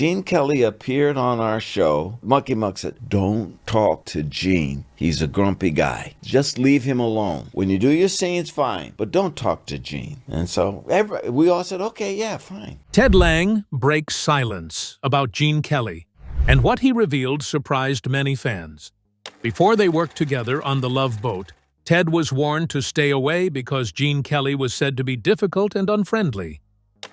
Gene Kelly appeared on our show. Mucky Muck said, don't talk to Gene. He's a grumpy guy. Just leave him alone. When you do your scenes, fine, but don't talk to Gene. And so we all said, okay, yeah, fine. Ted Lange breaks silence about Gene Kelly, and what he revealed surprised many fans. Before they worked together on The Love Boat, Ted was warned to stay away because Gene Kelly was said to be difficult and unfriendly.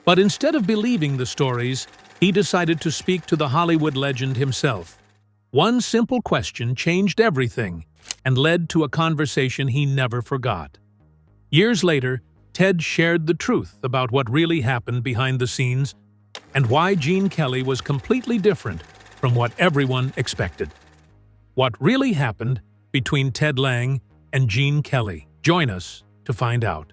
But instead of believing the stories, he decided to speak to the Hollywood legend himself. One simple question changed everything and led to a conversation he never forgot. Years later, Ted shared the truth about what really happened behind the scenes and why Gene Kelly was completely different from what everyone expected. What really happened between Ted Lange and Gene Kelly? Join us to find out.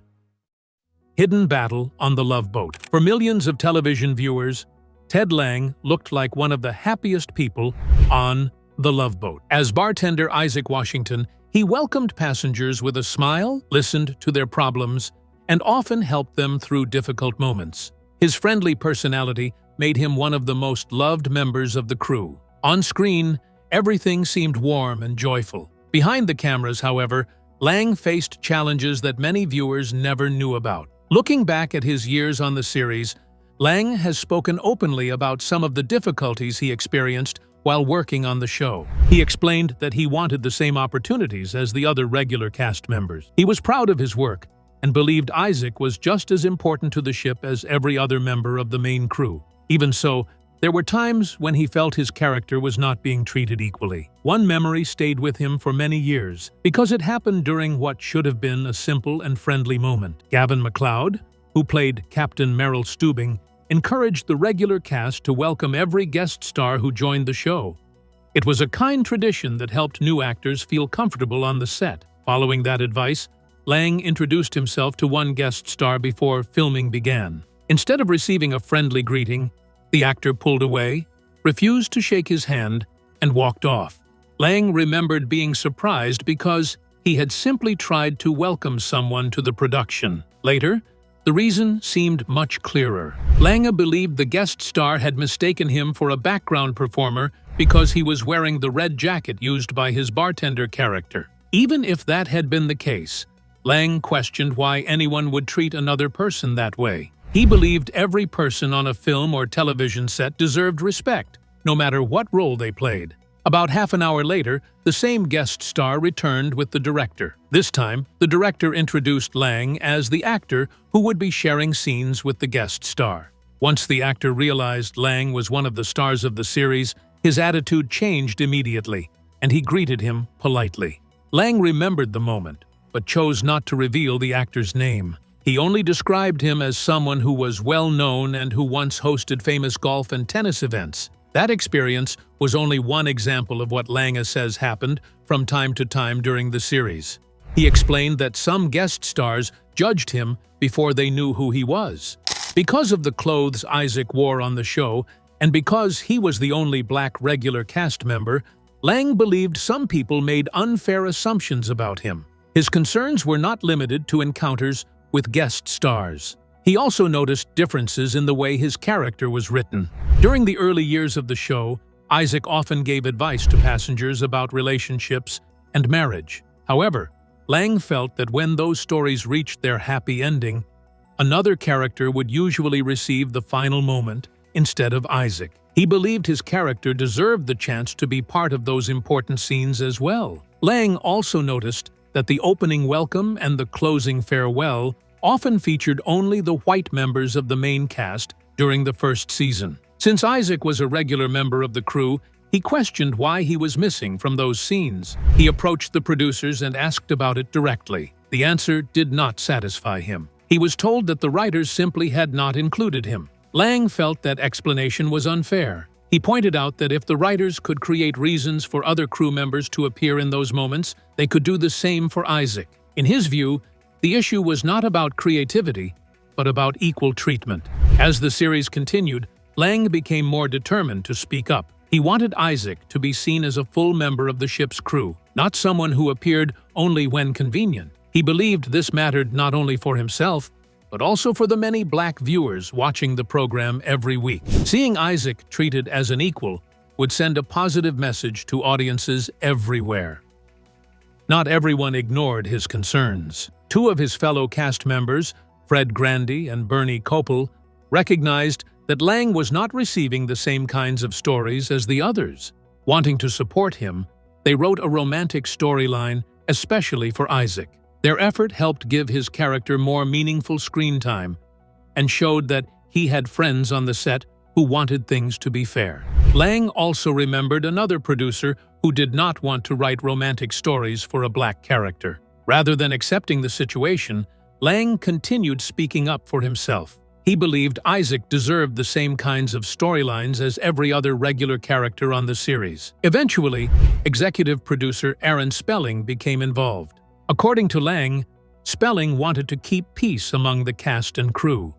Hidden battle on The Love Boat. For millions of television viewers, Ted Lange looked like one of the happiest people on The Love Boat. As bartender Isaac Washington, he welcomed passengers with a smile, listened to their problems, and often helped them through difficult moments. His friendly personality made him one of the most loved members of the crew. On screen, everything seemed warm and joyful. Behind the cameras, however, Lange faced challenges that many viewers never knew about. Looking back at his years on the series, Lange has spoken openly about some of the difficulties he experienced while working on the show. He explained that he wanted the same opportunities as the other regular cast members. He was proud of his work and believed Isaac was just as important to the ship as every other member of the main crew. Even so, there were times when he felt his character was not being treated equally. One memory stayed with him for many years because it happened during what should have been a simple and friendly moment. Gavin MacLeod, who played Captain Merrill Steubing, encouraged the regular cast to welcome every guest star who joined the show. It was a kind tradition that helped new actors feel comfortable on the set. Following that advice, Lange introduced himself to one guest star before filming began. Instead of receiving a friendly greeting, the actor pulled away, refused to shake his hand, and walked off. Lange remembered being surprised because he had simply tried to welcome someone to the production. Later, the reason seemed much clearer. Lange believed the guest star had mistaken him for a background performer because he was wearing the red jacket used by his bartender character. Even if that had been the case, Lange questioned why anyone would treat another person that way. He believed every person on a film or television set deserved respect, no matter what role they played. About half an hour later, the same guest star returned with the director. This time, the director introduced Lange as the actor who would be sharing scenes with the guest star. Once the actor realized Lange was one of the stars of the series, his attitude changed immediately, and he greeted him politely. Lange remembered the moment, but chose not to reveal the actor's name. He only described him as someone who was well-known and who once hosted famous golf and tennis events. That experience was only one example of what Lange says happened from time to time during the series. He explained that some guest stars judged him before they knew who he was. Because of the clothes Isaac wore on the show, and because he was the only black regular cast member, Lange believed some people made unfair assumptions about him. His concerns were not limited to encounters with guest stars. He also noticed differences in the way his character was written. During the early years of the show, Isaac often gave advice to passengers about relationships and marriage. However, Lange felt that when those stories reached their happy ending, another character would usually receive the final moment instead of Isaac. He believed his character deserved the chance to be part of those important scenes as well. Lange also noticed that the opening welcome and the closing farewell often featured only the white members of the main cast during the first season. Since Isaac was a regular member of the crew, he questioned why he was missing from those scenes. He approached the producers and asked about it directly. The answer did not satisfy him. He was told that the writers simply had not included him. Lange felt that explanation was unfair. He pointed out that if the writers could create reasons for other crew members to appear in those moments, they could do the same for Isaac. In his view, the issue was not about creativity, but about equal treatment. As the series continued, Lange became more determined to speak up. He wanted Isaac to be seen as a full member of the ship's crew, not someone who appeared only when convenient. He believed this mattered not only for himself, but also for the many black viewers watching the program every week. Seeing Isaac treated as an equal would send a positive message to audiences everywhere. Not everyone ignored his concerns. Two of his fellow cast members, Fred Grandy and Bernie Kopel, recognized that Lange was not receiving the same kinds of stories as the others. Wanting to support him, they wrote a romantic storyline especially for Isaac. Their effort helped give his character more meaningful screen time and showed that he had friends on the set who wanted things to be fair. Lange also remembered another producer who did not want to write romantic stories for a black character. Rather than accepting the situation, Lange continued speaking up for himself. He believed Isaac deserved the same kinds of storylines as every other regular character on the series. Eventually, executive producer Aaron Spelling became involved. According to Lange, Spelling wanted to keep peace among the cast and crew.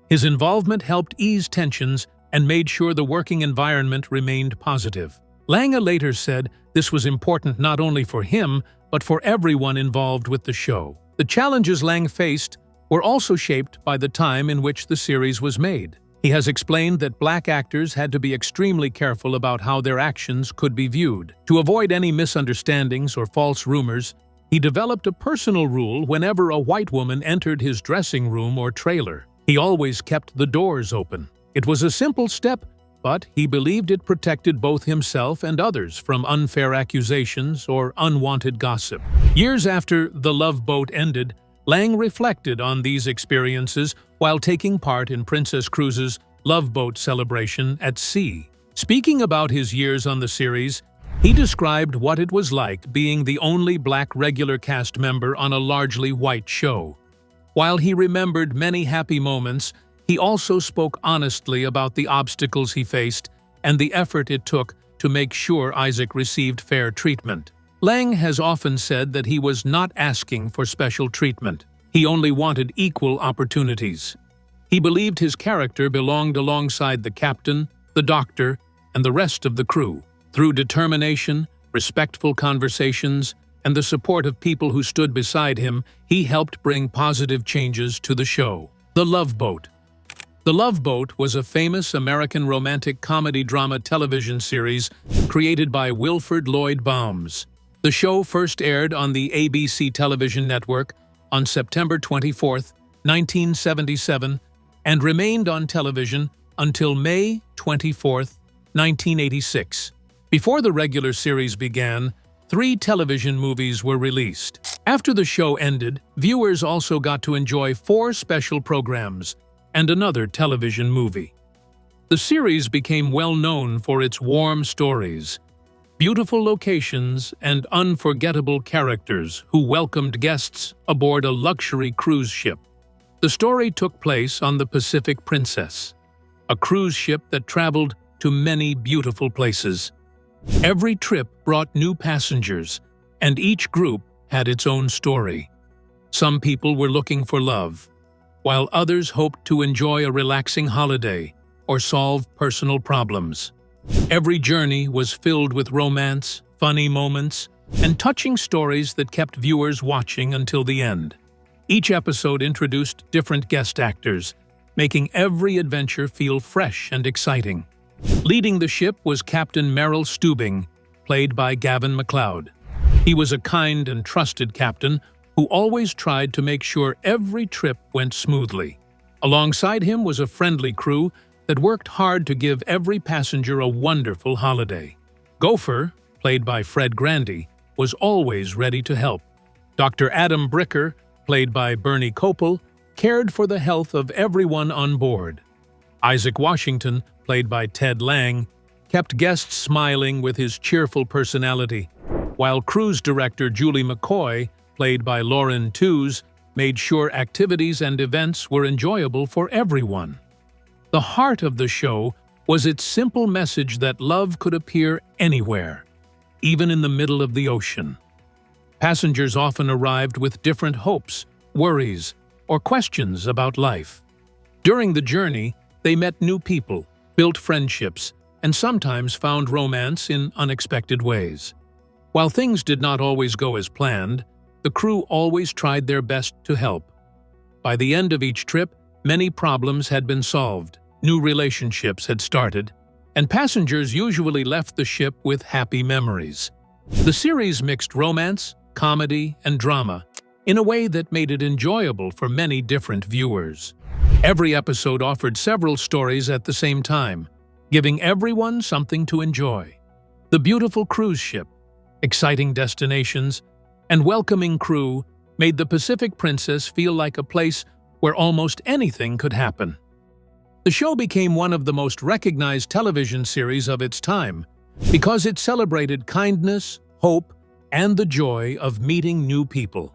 His involvement helped ease tensions and made sure the working environment remained positive. Lange later said this was important not only for him, but for everyone involved with the show. The challenges Lange faced were also shaped by the time in which the series was made. He has explained that black actors had to be extremely careful about how their actions could be viewed. To avoid any misunderstandings or false rumors, he developed a personal rule whenever a white woman entered his dressing room or trailer. He always kept the doors open. It was a simple step, but he believed it protected both himself and others from unfair accusations or unwanted gossip. Years after The Love Boat ended, Lange reflected on these experiences while taking part in Princess Cruises' Love Boat celebration at sea. Speaking about his years on the series, he described what it was like being the only black regular cast member on a largely white show. While he remembered many happy moments, he also spoke honestly about the obstacles he faced and the effort it took to make sure Isaac received fair treatment. Lange has often said that he was not asking for special treatment. He only wanted equal opportunities. He believed his character belonged alongside the captain, the doctor, and the rest of the crew. Through determination, respectful conversations, and the support of people who stood beside him, he helped bring positive changes to the show. The Love Boat. The Love Boat was a famous American romantic comedy drama television series created by Wilford Lloyd Baums. The show first aired on the ABC television network on September 24, 1977, and remained on television until May 24, 1986. Before the regular series began, 3 television movies were released. After the show ended, viewers also got to enjoy 4 special programs and another television movie. The series became well known for its warm stories, beautiful locations, and unforgettable characters who welcomed guests aboard a luxury cruise ship. The story took place on the Pacific Princess, a cruise ship that traveled to many beautiful places. Every trip brought new passengers, and each group had its own story. Some people were looking for love, while others hoped to enjoy a relaxing holiday or solve personal problems. Every journey was filled with romance, funny moments, and touching stories that kept viewers watching until the end. Each episode introduced different guest actors, making every adventure feel fresh and exciting. Leading the ship was Captain Merrill Stubing, played by Gavin MacLeod. He was a kind and trusted captain who always tried to make sure every trip went smoothly. Alongside him was a friendly crew that worked hard to give every passenger a wonderful holiday. Gopher, played by Fred Grandy, was always ready to help. Dr. Adam Bricker, played by Bernie Kopel, cared for the health of everyone on board. Isaac Washington, played by Ted Lange, kept guests smiling with his cheerful personality, while cruise director Julie McCoy, played by Lauren Tews, made sure activities and events were enjoyable for everyone. The heart of the show was its simple message that love could appear anywhere, even in the middle of the ocean. Passengers often arrived with different hopes, worries, or questions about life. During the journey, they met new people, built friendships, and sometimes found romance in unexpected ways. While things did not always go as planned, the crew always tried their best to help. By the end of each trip, many problems had been solved, new relationships had started, and passengers usually left the ship with happy memories. The series mixed romance, comedy, and drama in a way that made it enjoyable for many different viewers. Every episode offered several stories at the same time, giving everyone something to enjoy. The beautiful cruise ship, exciting destinations, and welcoming crew made the Pacific Princess feel like a place where almost anything could happen. The show became one of the most recognized television series of its time because it celebrated kindness, hope, and the joy of meeting new people.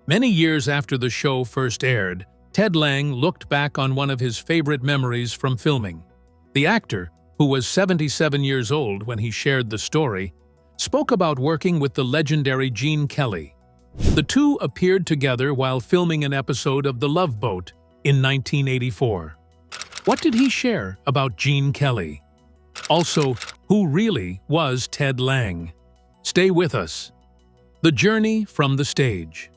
Many years after the show first aired, Ted Lange looked back on one of his favorite memories from filming. The actor, who was 77 years old when he shared the story, spoke about working with the legendary Gene Kelly. The two appeared together while filming an episode of The Love Boat in 1984. What did he share about Gene Kelly? Also, who really was Ted Lange? Stay with us. The journey from the stage.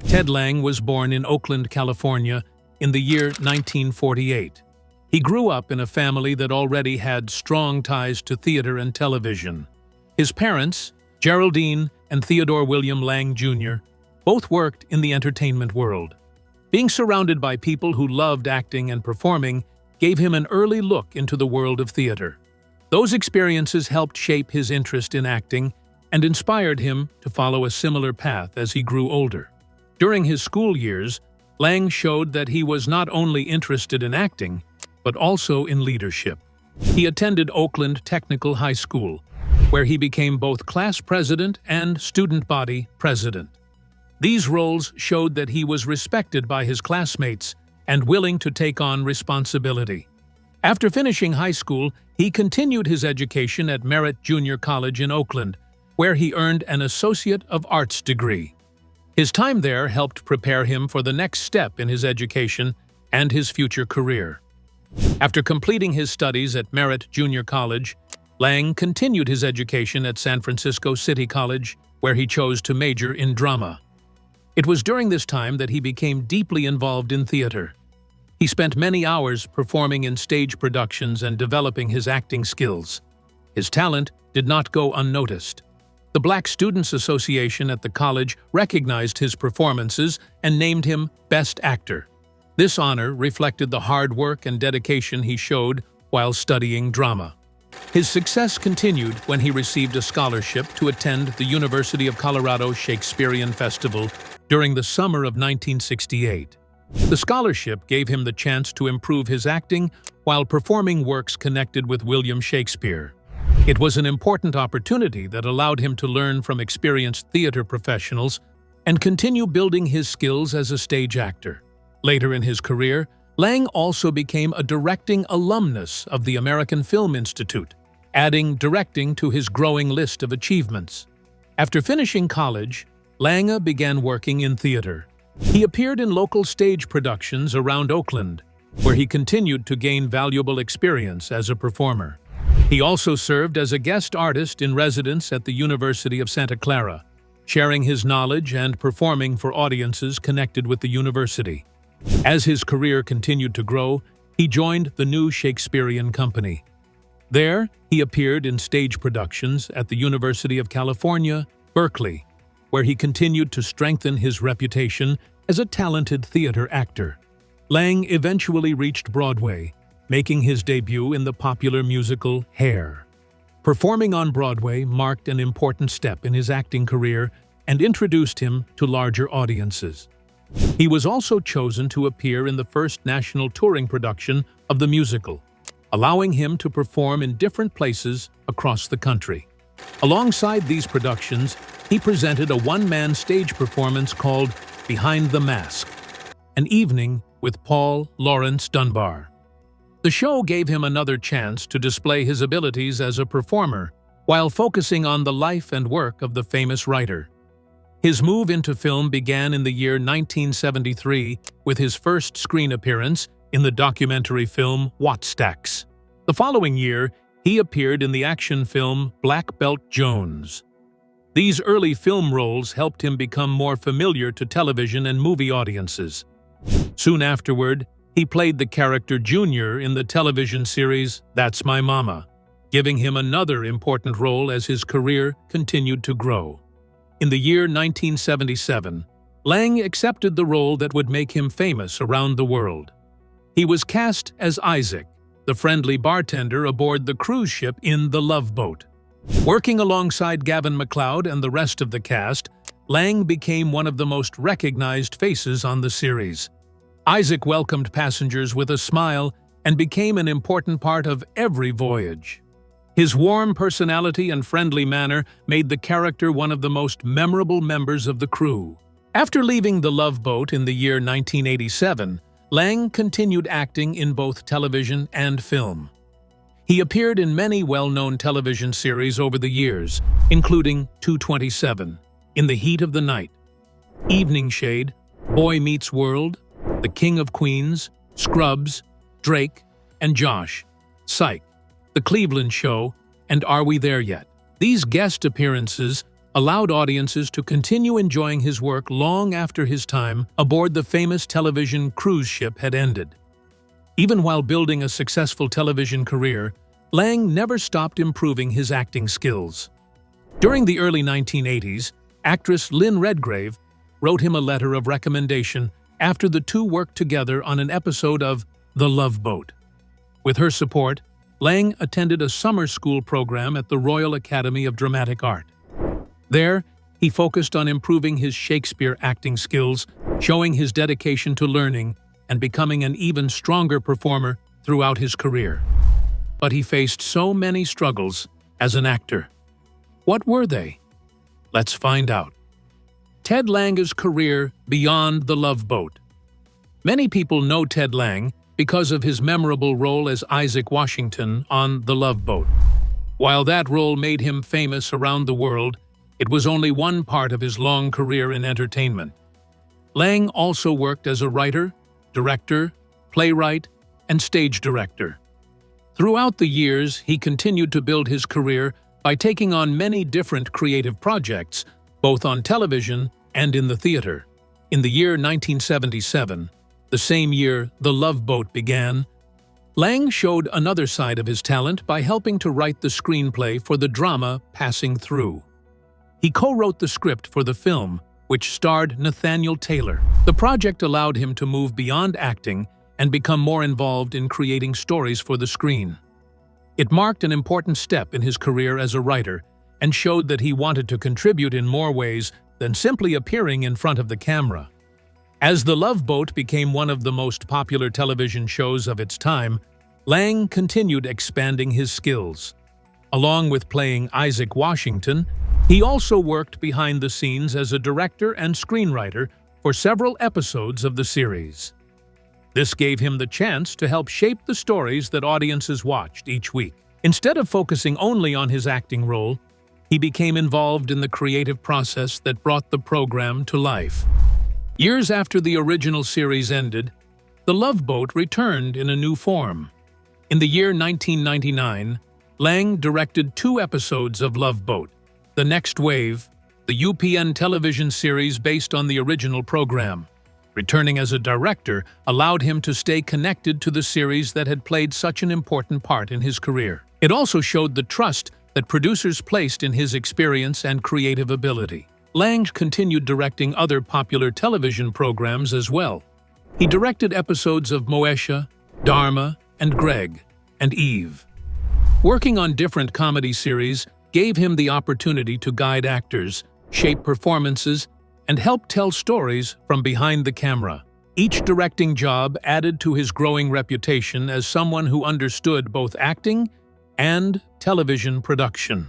Ted Lange was born in Oakland, California, in the year 1948. He grew up in a family that already had strong ties to theater and television. His parents, Geraldine and Theodore William Lange Jr., both worked in the entertainment world. Being surrounded by people who loved acting and performing gave him an early look into the world of theater. Those experiences helped shape his interest in acting and inspired him to follow a similar path as he grew older. During his school years, Lange showed that he was not only interested in acting, but also in leadership. He attended Oakland Technical High School, where he became both class president and student body president. These roles showed that he was respected by his classmates and willing to take on responsibility. After finishing high school, he continued his education at Merritt Junior College in Oakland, where he earned an Associate of Arts degree. His time there helped prepare him for the next step in his education and his future career. After completing his studies at Merritt Junior College, Lange continued his education at San Francisco City College, where he chose to major in drama. It was during this time that he became deeply involved in theater. He spent many hours performing in stage productions and developing his acting skills. His talent did not go unnoticed. The Black Students Association at the college recognized his performances and named him Best Actor. This honor reflected the hard work and dedication he showed while studying drama. His success continued when he received a scholarship to attend the University of Colorado Shakespearean Festival during the summer of 1968. The scholarship gave him the chance to improve his acting while performing works connected with William Shakespeare. It was an important opportunity that allowed him to learn from experienced theater professionals and continue building his skills as a stage actor. Later in his career, Lange also became a directing alumnus of the American Film Institute, adding directing to his growing list of achievements. After finishing college, Lange began working in theater. He appeared in local stage productions around Oakland, where he continued to gain valuable experience as a performer. He also served as a guest artist in residence at the University of Santa Clara, sharing his knowledge and performing for audiences connected with the university. As his career continued to grow, he joined the New Shakespearean Company. There, he appeared in stage productions at the University of California, Berkeley, where he continued to strengthen his reputation as a talented theater actor. Lange eventually reached Broadway, making his debut in the popular musical Hair. Performing on Broadway marked an important step in his acting career and introduced him to larger audiences. He was also chosen to appear in the first national touring production of the musical, allowing him to perform in different places across the country. Alongside these productions, he presented a one-man stage performance called Behind the Mask, an evening with Paul Laurence Dunbar. The show gave him another chance to display his abilities as a performer while focusing on the life and work of the famous writer. His move into film began in the year 1973 with his first screen appearance in the documentary film Wattstax. The following year, he appeared in the action film Black Belt Jones. These early film roles helped him become more familiar to television and movie audiences. Soon afterward, he played the character Junior in the television series That's My Mama, giving him another important role as his career continued to grow. In the year 1977, Lange accepted the role that would make him famous around the world. He was cast as Isaac, the friendly bartender aboard the cruise ship in The Love Boat. Working alongside Gavin MacLeod and the rest of the cast, Lange became one of the most recognized faces on the series. Isaac welcomed passengers with a smile and became an important part of every voyage. His warm personality and friendly manner made the character one of the most memorable members of the crew. After leaving The Love Boat in the year 1987, Lange continued acting in both television and film. He appeared in many well-known television series over the years, including 227, In the Heat of the Night, Evening Shade, Boy Meets World, The King of Queens, Scrubs, Drake, and Josh, Psych, The Cleveland Show, and Are We There Yet? These guest appearances allowed audiences to continue enjoying his work long after his time aboard the famous television cruise ship had ended. Even while building a successful television career, Lange never stopped improving his acting skills. During the early 1980s, actress Lynn Redgrave wrote him a letter of recommendation after the two worked together on an episode of The Love Boat. With her support, Lange attended a summer school program at the Royal Academy of Dramatic Art. There, he focused on improving his Shakespeare acting skills, showing his dedication to learning and becoming an even stronger performer throughout his career. But he faced so many struggles as an actor. What were they? Let's find out. Ted Lange's career beyond The Love Boat. Many people know Ted Lange because of his memorable role as Isaac Washington on The Love Boat. While that role made him famous around the world, it was only one part of his long career in entertainment. Lange also worked as a writer, director, playwright, and stage director. Throughout the years, he continued to build his career by taking on many different creative projects, both on television and in the theater. In the year 1977, the same year The Love Boat began, Lange showed another side of his talent by helping to write the screenplay for the drama Passing Through. He co-wrote the script for the film, which starred Nathaniel Taylor. The project allowed him to move beyond acting and become more involved in creating stories for the screen. It marked an important step in his career as a writer and showed that he wanted to contribute in more ways than simply appearing in front of the camera. As The Love Boat became one of the most popular television shows of its time, Lange continued expanding his skills. Along with playing Isaac Washington, he also worked behind the scenes as a director and screenwriter for several episodes of the series. This gave him the chance to help shape the stories that audiences watched each week. Instead of focusing only on his acting role, he became involved in the creative process that brought the program to life. Years after the original series ended, The Love Boat returned in a new form. In the year 1999, Lange directed 2 episodes of Love Boat, The Next Wave, the UPN television series based on the original program. Returning as a director allowed him to stay connected to the series that had played such an important part in his career. It also showed the trust that producers placed in his experience and creative ability. Lange continued directing other popular television programs as well. He directed episodes of Moesha, Dharma, and Greg, and Eve. Working on different comedy series gave him the opportunity to guide actors, shape performances, and help tell stories from behind the camera. Each directing job added to his growing reputation as someone who understood both acting and television production.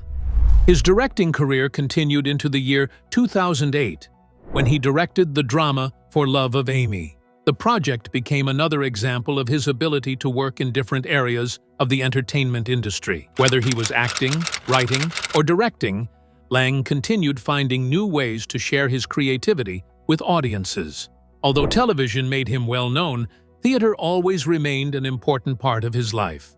His directing career continued into the year 2008, when he directed the drama For Love of Amy. The project became another example of his ability to work in different areas of the entertainment industry. Whether he was acting, writing, or directing, Lange continued finding new ways to share his creativity with audiences. Although television made him well known, theater always remained an important part of his life.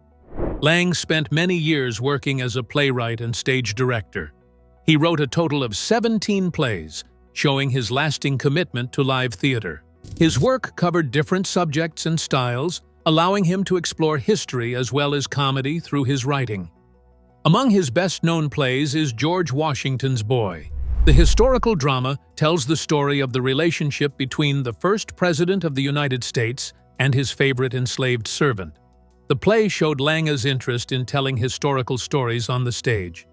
Lange spent many years working as a playwright and stage director. He wrote a total of 17 plays, showing his lasting commitment to live theater. His work covered different subjects and styles, allowing him to explore history as well as comedy through his writing. Among his best-known plays is George Washington's Boy. The historical drama tells the story of the relationship between the first president of the United States and his favorite enslaved servant. The play showed Lange's interest in telling historical stories on the stage.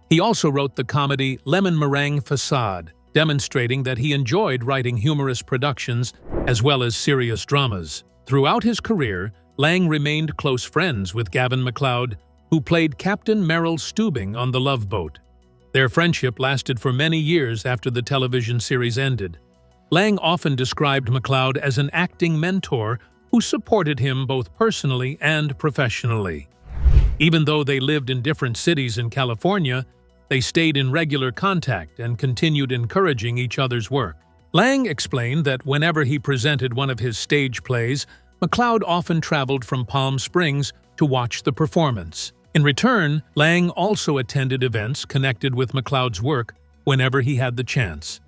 He also wrote the comedy Lemon Meringue Facade, demonstrating that he enjoyed writing humorous productions as well as serious dramas. Throughout his career, Lange remained close friends with Gavin MacLeod, who played Captain Merrill Steubing on The Love Boat. Their friendship lasted for many years after the television series ended. Lange often described MacLeod as an acting mentor who supported him both personally and professionally. Even though they lived in different cities in California, they stayed in regular contact and continued encouraging each other's work. Lange explained that whenever he presented one of his stage plays, MacLeod often traveled from Palm Springs to watch the performance. In return, Lange also attended events connected with MacLeod's work whenever he had the chance.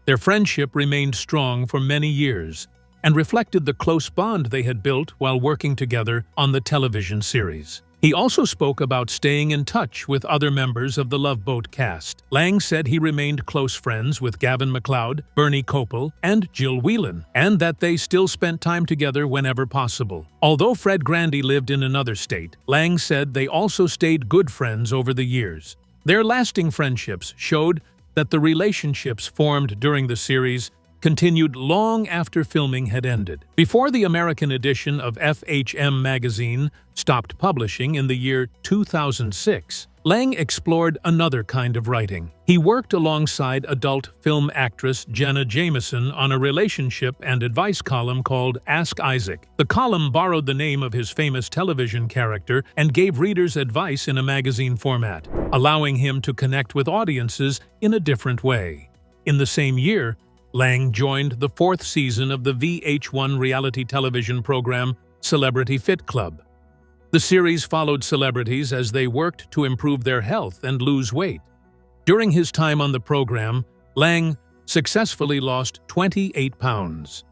Their friendship remained strong for many years and reflected the close bond they had built while working together on the television series. He also spoke about staying in touch with other members of the Love Boat cast. Lange said he remained close friends with Gavin MacLeod, Bernie Kopel, and Jill Whelan, and that they still spent time together whenever possible. Although Fred Grandy lived in another state, Lange said they also stayed good friends over the years. Their lasting friendships showed that the relationships formed during the series continued long after filming had ended. Before the American edition of FHM magazine stopped publishing in the year 2006, Lange explored another kind of writing. He worked alongside adult film actress Jenna Jameson on a relationship and advice column called Ask Isaac. The column borrowed the name of his famous television character and gave readers advice in a magazine format, allowing him to connect with audiences in a different way. In the same year, Lange joined the fourth season of the VH1 reality television program Celebrity Fit Club. The series followed celebrities as they worked to improve their health and lose weight. During his time on the program, Lange successfully lost 28 pounds.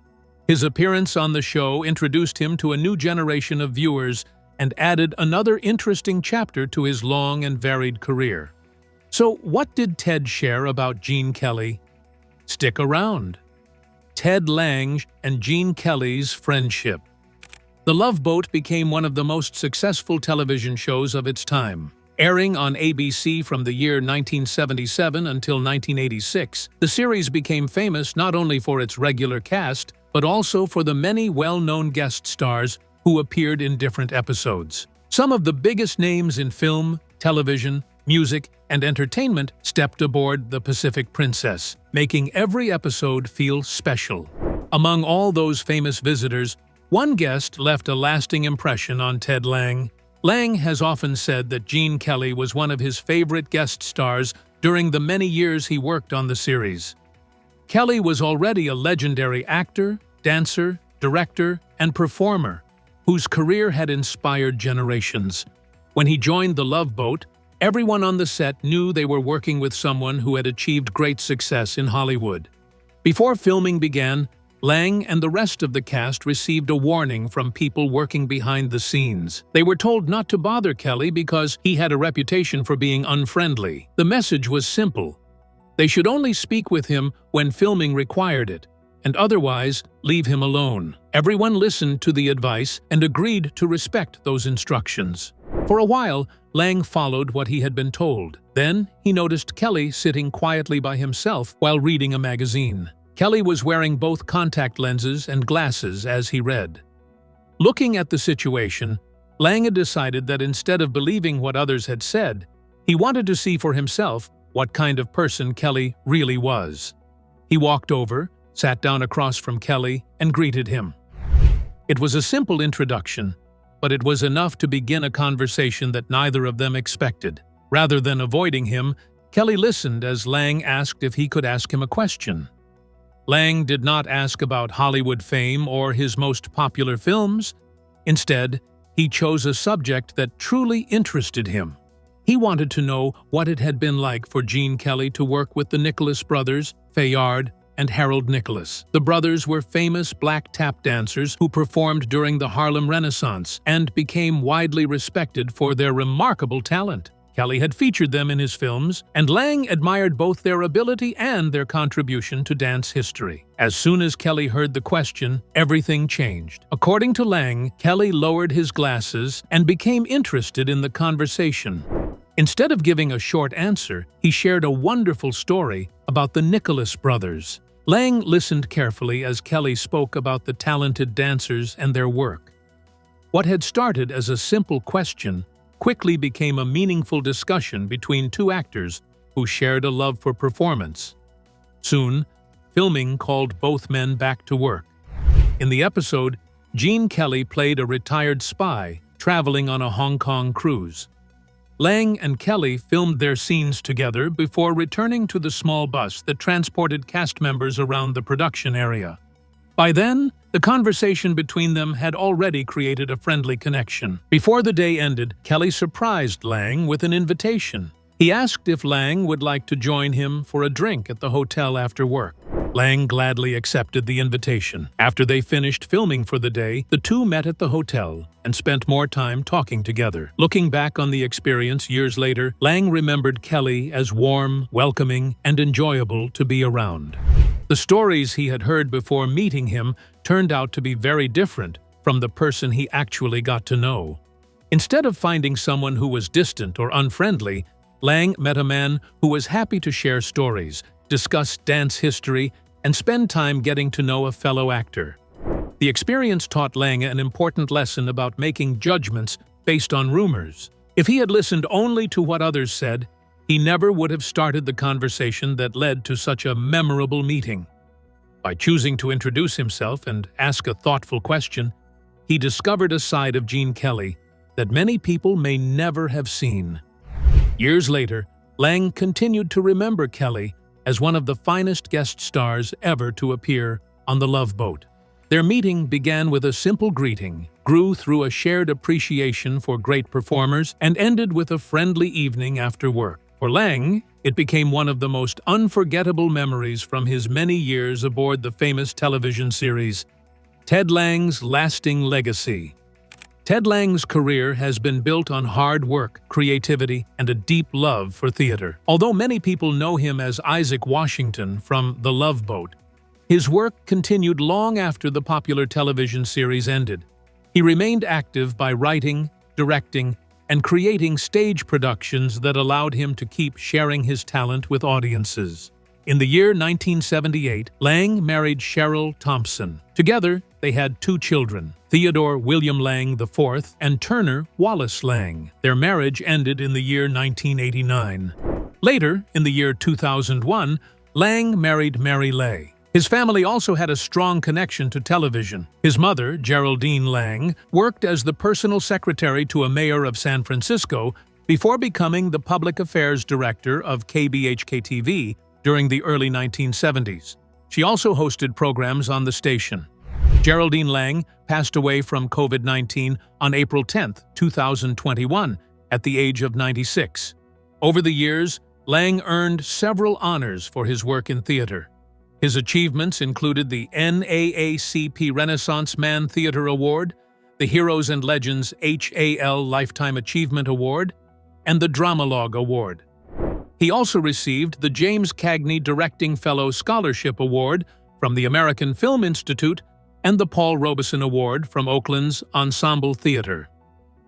His appearance on the show introduced him to a new generation of viewers and added another interesting chapter to his long and varied career. So, what did Ted share about Gene Kelly? Stick around. Ted Lange and Gene Kelly's friendship. The Love Boat became one of the most successful television shows of its time. Airing on ABC from the year 1977 until 1986, the series became famous not only for its regular cast, but also for the many well-known guest stars who appeared in different episodes. Some of the biggest names in film, television, music, and entertainment stepped aboard the Pacific Princess, making every episode feel special. Among all those famous visitors, one guest left a lasting impression on Ted Lange. Lange has often said that Gene Kelly was one of his favorite guest stars during the many years he worked on the series. Kelly was already a legendary actor, dancer, director, and performer, whose career had inspired generations. When he joined the Love Boat, everyone on the set knew they were working with someone who had achieved great success in Hollywood. Before filming began, Lange and the rest of the cast received a warning from people working behind the scenes. They were told not to bother Kelly because he had a reputation for being unfriendly. The message was simple. They should only speak with him when filming required it, and otherwise leave him alone. Everyone listened to the advice and agreed to respect those instructions. For a while, Lange followed what he had been told. Then, he noticed Kelly sitting quietly by himself while reading a magazine. Kelly was wearing both contact lenses and glasses as he read. Looking at the situation, Lange decided that instead of believing what others had said, he wanted to see for himself what kind of person Kelly really was. He walked over, sat down across from Kelly, and greeted him. It was a simple introduction, but it was enough to begin a conversation that neither of them expected. Rather than avoiding him, Kelly listened as Lange asked if he could ask him a question. Lange did not ask about Hollywood fame or his most popular films. Instead, he chose a subject that truly interested him. He wanted to know what it had been like for Gene Kelly to work with the Nicholas brothers, Fayard, and Harold Nicholas. The brothers were famous black tap dancers who performed during the Harlem Renaissance and became widely respected for their remarkable talent. Kelly had featured them in his films, and Lange admired both their ability and their contribution to dance history. As soon as Kelly heard the question, everything changed. According to Lange, Kelly lowered his glasses and became interested in the conversation. Instead of giving a short answer, he shared a wonderful story about the Nicholas brothers. Lange listened carefully as Kelly spoke about the talented dancers and their work. What had started as a simple question quickly became a meaningful discussion between two actors who shared a love for performance. Soon, filming called both men back to work. In the episode, Gene Kelly played a retired spy traveling on a Hong Kong cruise. Lange and Kelly filmed their scenes together before returning to the small bus that transported cast members around the production area. By then, the conversation between them had already created a friendly connection. Before the day ended, Kelly surprised Lange with an invitation. He asked if Lange would like to join him for a drink at the hotel after work. Lange gladly accepted the invitation. After they finished filming for the day, the two met at the hotel and spent more time talking together. Looking back on the experience years later, Lange remembered Kelly as warm, welcoming, and enjoyable to be around. The stories he had heard before meeting him turned out to be very different from the person he actually got to know. Instead of finding someone who was distant or unfriendly, Lange met a man who was happy to share stories, discuss dance history, and spend time getting to know a fellow actor. The experience taught Lange an important lesson about making judgments based on rumors. If he had listened only to what others said, he never would have started the conversation that led to such a memorable meeting. By choosing to introduce himself and ask a thoughtful question, he discovered a side of Gene Kelly that many people may never have seen. Years later, Lange continued to remember Kelly as one of the finest guest stars ever to appear on The Love Boat. Their meeting began with a simple greeting, grew through a shared appreciation for great performers, and ended with a friendly evening after work. For Lange, it became one of the most unforgettable memories from his many years aboard the famous television series, Ted Lange's Lasting Legacy. Ted Lange's career has been built on hard work, creativity, and a deep love for theater. Although many people know him as Isaac Washington from The Love Boat, his work continued long after the popular television series ended. He remained active by writing, directing, and creating stage productions that allowed him to keep sharing his talent with audiences. In the year 1978, Lange married Cheryl Thompson. Together, they had two children, Theodore William Lange IV and Turner Wallace Lange. Their marriage ended in the year 1989. Later, in the year 2001, Lange married Mary Leigh. His family also had a strong connection to television. His mother, Geraldine Lange, worked as the personal secretary to a mayor of San Francisco before becoming the public affairs director of KBHK-TV during the early 1970s. She also hosted programs on the station. Geraldine Lange passed away from COVID-19 on April 10, 2021, at the age of 96. Over the years, Lange earned several honors for his work in theater. His achievements included the NAACP Renaissance Man Theater Award, the Heroes and Legends HAL Lifetime Achievement Award, and the Dramalogue Award. He also received the James Cagney Directing Fellow Scholarship Award from the American Film Institute and the Paul Robeson Award from Oakland's Ensemble Theater.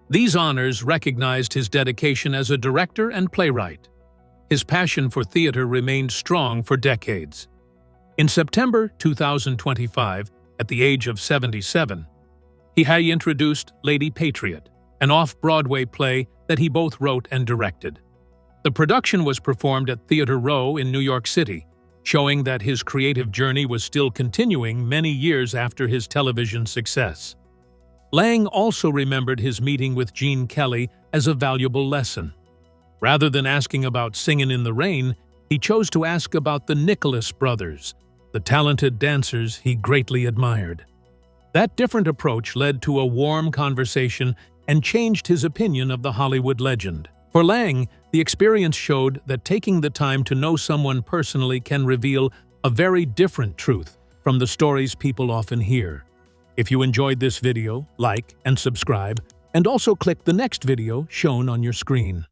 These honors recognized his dedication as a director and playwright. His passion for theater remained strong for decades. In September 2025, at the age of 77, he had introduced Lady Patriot, an off-Broadway play that he both wrote and directed. The production was performed at Theater Row in New York City, showing that his creative journey was still continuing many years after his television success. Lange also remembered his meeting with Gene Kelly as a valuable lesson. Rather than asking about Singin' in the Rain, he chose to ask about the Nicholas brothers, the talented dancers he greatly admired. That different approach led to a warm conversation and changed his opinion of the Hollywood legend. For Lange, the experience showed that taking the time to know someone personally can reveal a very different truth from the stories people often hear. If you enjoyed this video, like and subscribe, and also click the next video shown on your screen.